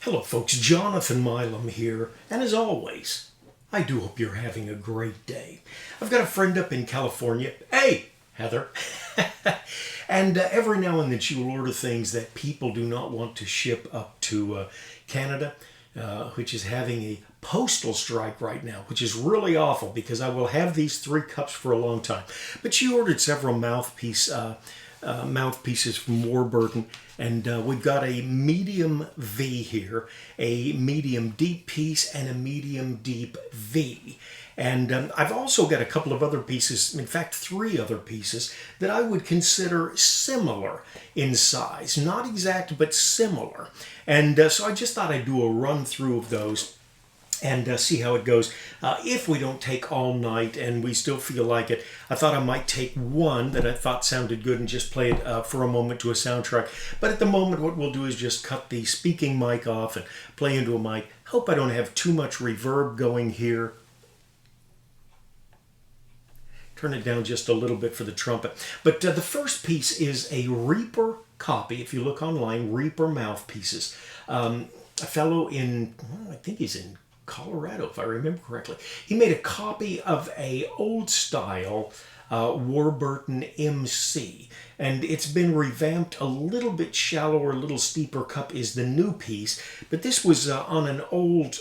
Hello folks, Jonathan Milam here, and as always, I do hope you're having a great day. I've got a friend up in California, hey, Heather, and every now and then she will order things that people do not want to ship up to Canada, which is having a postal strike right now, which is really awful because I will have these 3 cups for a long time. But she ordered several mouthpieces from Warburton, and we've got a medium V here, a medium deep piece, and a medium deep V. And I've also got a couple of other pieces, in fact 3 other pieces, that I would consider similar in size. Not exact, but similar. And so I just thought I'd do a run through of those and see how it goes. If we don't take all night and we still feel like it, I thought I might take one that I thought sounded good and just play it for a moment to a soundtrack. But at the moment, what we'll do is just cut the speaking mic off and play into a mic. Hope I don't have too much reverb going here. Turn it down just a little bit for the trumpet. But the first piece is a Reaper copy. If you look online, Reaper Mouthpieces. A fellow in, well, I think he's in Colorado, if I remember correctly. He made a copy of a old style Warburton MC, and it's been revamped a little bit shallower, a little steeper cup is the new piece, but this was on an old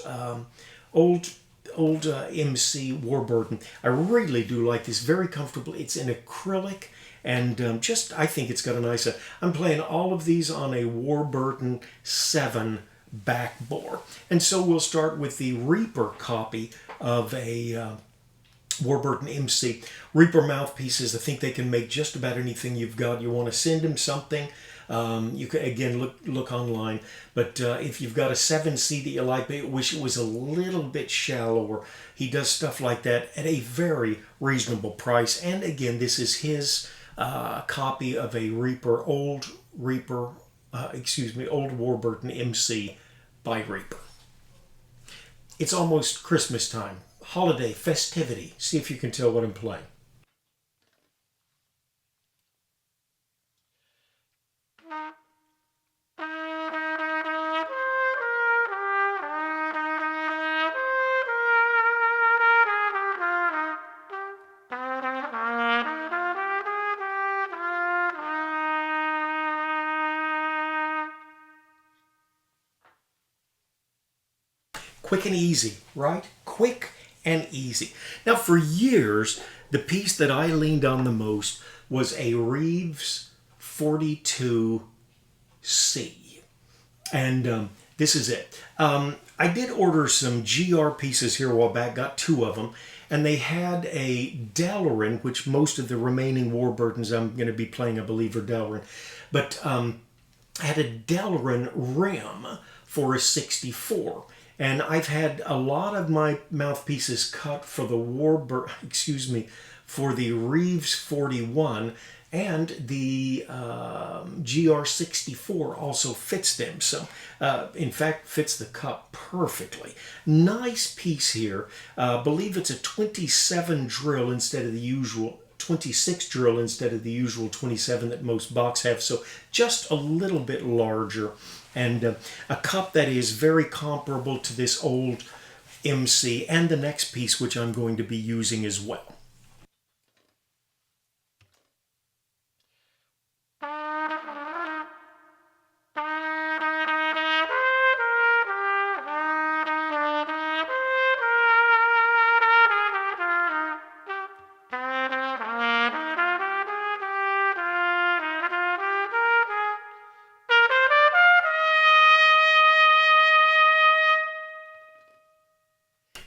MC Warburton. I really do like this, very comfortable. It's in acrylic, and I think it's got a nice, I'm playing all of these on a Warburton 7 back bore. And so we'll start with the Reaper copy of a Warburton MC. Reaper mouthpieces, I think they can make just about anything you've got. You want to send them something, you can again look online. But if you've got a 7C that you like, but wish it was a little bit shallower, he does stuff like that at a very reasonable price. And again, this is his copy of a old Warburton MC by Reaper. It's almost Christmas time, holiday, festivity. See if you can tell what I'm playing. Quick and easy, right? Quick and easy. Now, for years, the piece that I leaned on the most was a Reeves 42C. And this is it. I did order some GR pieces here a while back, got 2 of them. And they had a Delrin, which most of the remaining Warburtons I'm going to be playing, I believe, are Delrin. But I had a Delrin rim for a 64. And I've had a lot of my mouthpieces cut for the for the Reeves 41, and the GR64 also fits them. So, in fact, fits the cup perfectly. Nice piece here. Believe it's a 27 drill instead of the usual 26 drill instead of the usual 27 that most box have. So just a little bit larger. And a cup that is very comparable to this old MC and the next piece, which I'm going to be using as well.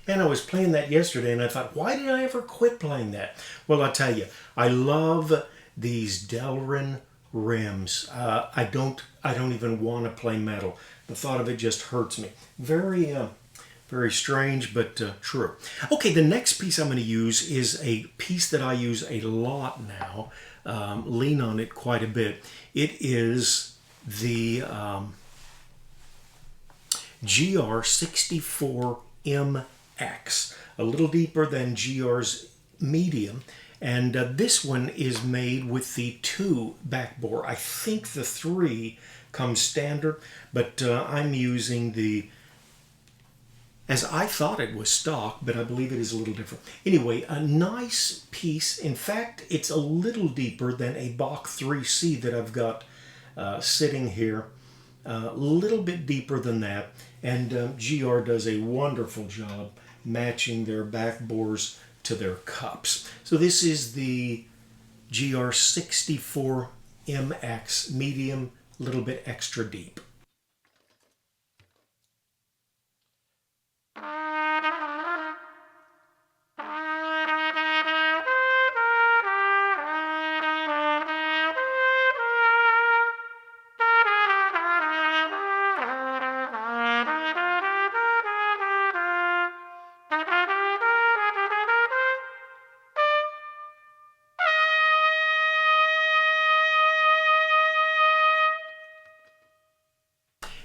And I was playing that yesterday, and I thought, why did I ever quit playing that? Well, I'll tell you, I love these Delrin rims. I don't even want to play metal. The thought of it just hurts me. Very strange, but true. Okay, the next piece I'm going to use is a piece that I use a lot now. Lean on it quite a bit. It is the GR64M. A little deeper than GR's medium, and this one is made with the 2 back bore. I think the 3 comes standard, but I'm using the, as I thought it was stock, but I believe it is a little different. Anyway, a nice piece. In fact, it's a little deeper than a Bach 3C that I've got sitting here. A little bit deeper than that. And GR does a wonderful job matching their back bores to their cups. So this is the GR 64MX medium, a little bit extra deep.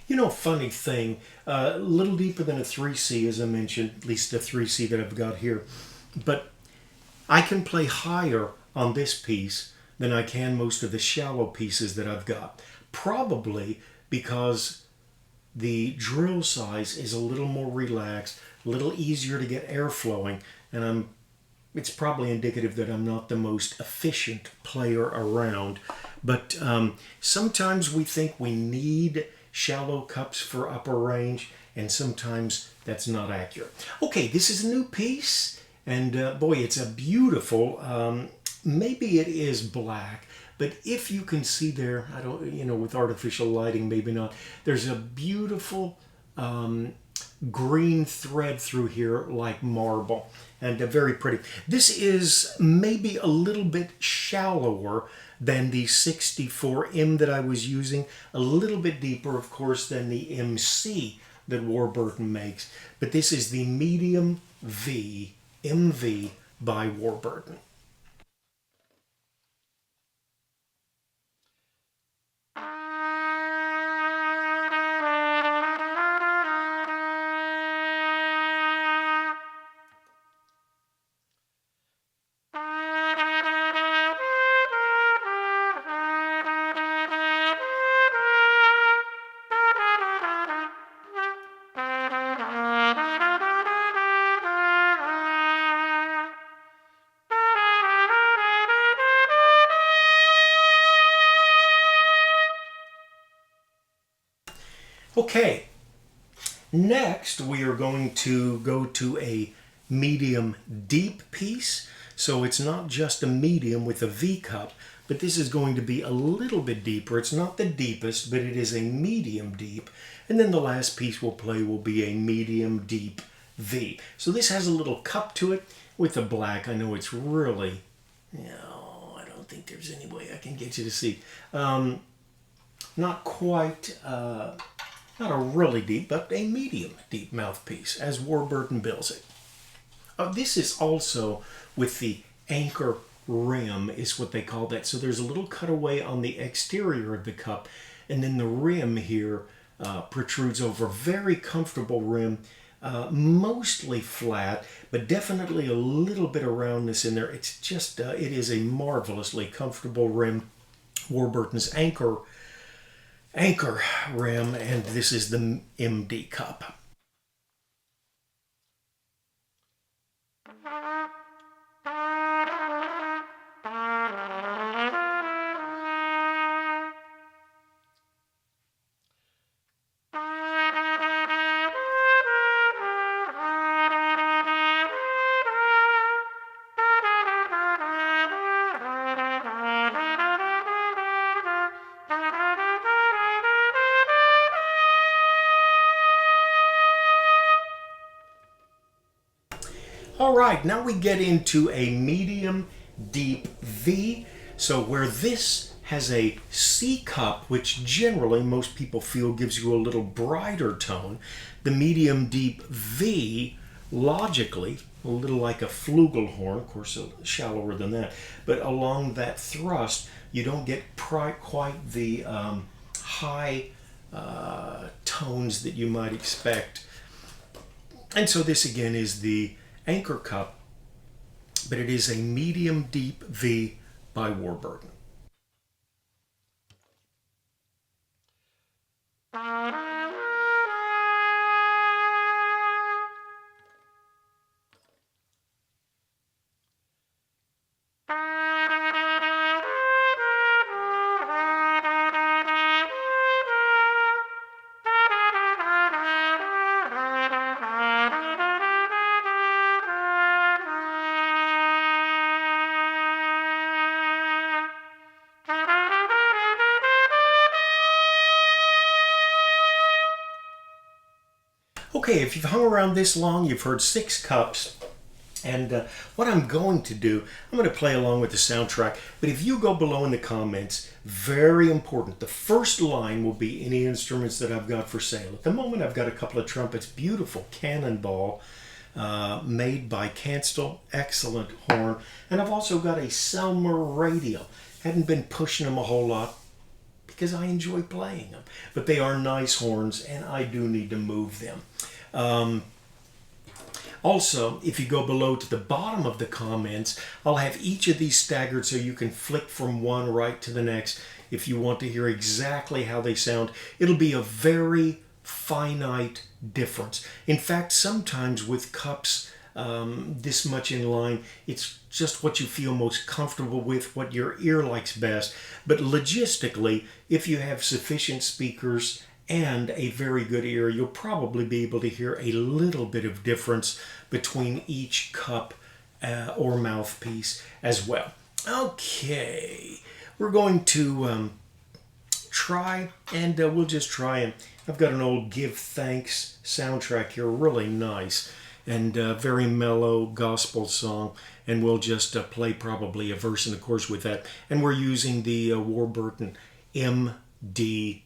You know, funny thing, a little deeper than a 3C, as I mentioned, at least a 3C that I've got here. But I can play higher on this piece than I can most of the shallow pieces that I've got. Probably because the drill size is a little more relaxed, a little easier to get air flowing, and it's probably indicative that I'm not the most efficient player around. But sometimes we think we need shallow cups for upper range, and sometimes that's not accurate. Okay, this is a new piece, and boy, it's a beautiful, maybe it is black, but if you can see there, I don't, you know, with artificial lighting, maybe not, there's a beautiful green thread through here like marble, and very pretty. This is maybe a little bit shallower than the 64M that I was using, a little bit deeper, of course, than the MC that Warburton makes, but this is the medium V MV by Warburton. Okay, next we are going to go to a medium deep piece. So it's not just a medium with a V cup, but this is going to be a little bit deeper. It's not the deepest, but it is a medium deep. And then the last piece we'll play will be a medium deep V. So this has a little cup to it with the black. I know it's really, no, I don't think there's any way I can get you to see. Not quite, not a really deep, but a medium deep mouthpiece, as Warburton bills it. This is also with the anchor rim, is what they call that. So there's a little cutaway on the exterior of the cup, and then the rim here protrudes over. Very comfortable rim, mostly flat, but definitely a little bit of roundness in there. It's just, it is a marvelously comfortable rim. Warburton's anchor rim, and this is the MD Cup. All right, now we get into a medium deep V. So where this has a C cup, which generally most people feel gives you a little brighter tone, the medium deep V, logically, a little like a flugelhorn, of course shallower than that, but along that thrust, you don't get quite the high tones that you might expect. And so this again is the anchor cup, but it is a medium deep V by Warburton. Okay, if you've hung around this long, you've heard 6 cups. And what I'm going to do, I'm going to play along with the soundtrack. But if you go below in the comments, very important, the first line will be any instruments that I've got for sale. At the moment, I've got a couple of trumpets, beautiful Cannonball, made by Canstel, excellent horn. And I've also got a Selmer radial. Hadn't been pushing them a whole lot because I enjoy playing them. But they are nice horns, and I do need to move them. Also, if you go below to the bottom of the comments, I'll have each of these staggered so you can flick from one right to the next if you want to hear exactly how they sound. It'll be a very finite difference. In fact, sometimes with cups this much in line, it's just what you feel most comfortable with, what your ear likes best. But logistically, if you have sufficient speakers and a very good ear, you'll probably be able to hear a little bit of difference between each cup or mouthpiece as well. Okay, we're going to try, and we'll just try and I've got an old Give Thanks soundtrack here, really nice and very mellow gospel song, and we'll just play probably a verse and a chorus with that, and we're using the Warburton MDV.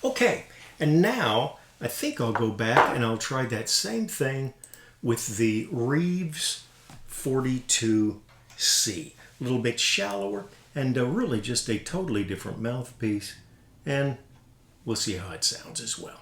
Okay, and now I think I'll go back and I'll try that same thing with the Reeves 42C. A little bit shallower and really just a totally different mouthpiece, and we'll see how it sounds as well.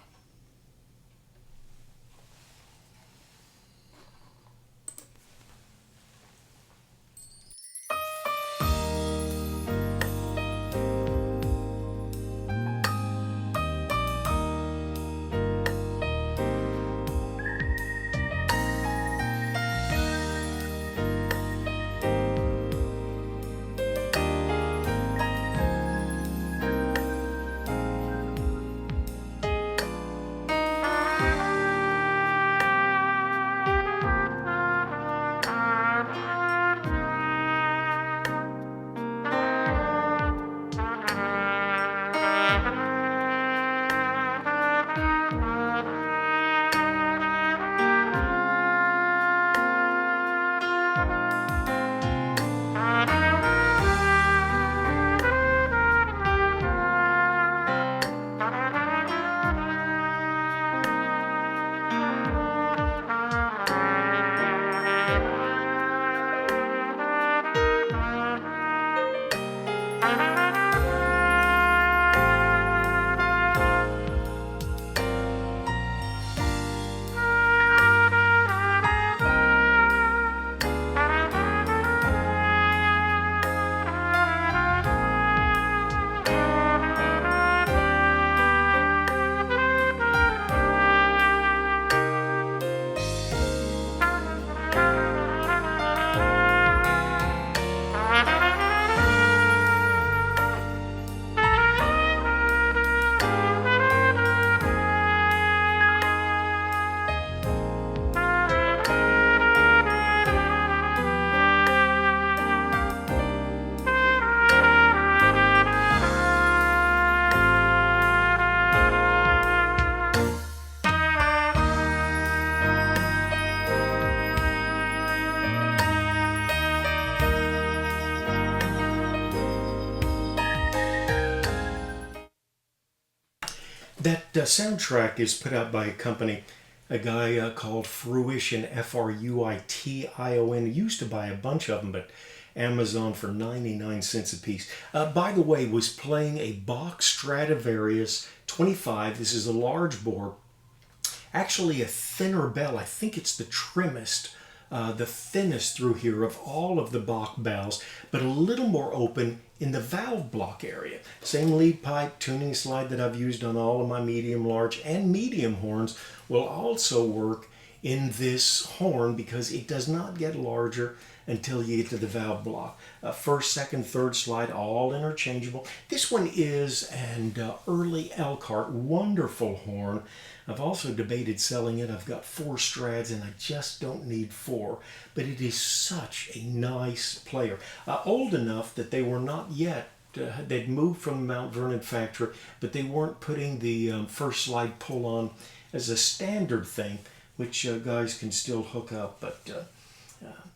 That soundtrack is put out by a company, a guy called Fruition, Fruition. Used to buy a bunch of them, but Amazon for 99 cents a piece. By the way, was playing a Bach Stradivarius 25. This is a large bore. Actually a thinner bell. I think it's the trimmest, the thinnest through here of all of the Bach bells, but a little more open in the valve block area. Same lead pipe tuning slide that I've used on all of my medium, large, and medium horns will also work in this horn because it does not get larger until you get to the valve block. First, second, third slide, all interchangeable. This one is an early Elkhart, wonderful horn. I've also debated selling it. I've got 4 Strads and I just don't need 4. But it is such a nice player. Old enough that they were not yet, they'd moved from the Mount Vernon factory, but they weren't putting the first slide pull on as a standard thing, which guys can still hook up. But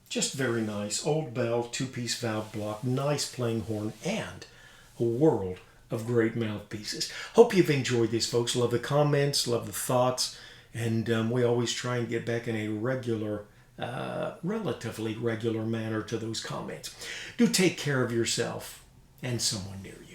just very nice. Old bell, 2-piece valve block, nice playing horn, and a world of great mouthpieces. Hope you've enjoyed this, folks. Love the comments, love the thoughts, and we always try and get back in a regular, relatively regular manner to those comments. Do take care of yourself and someone near you.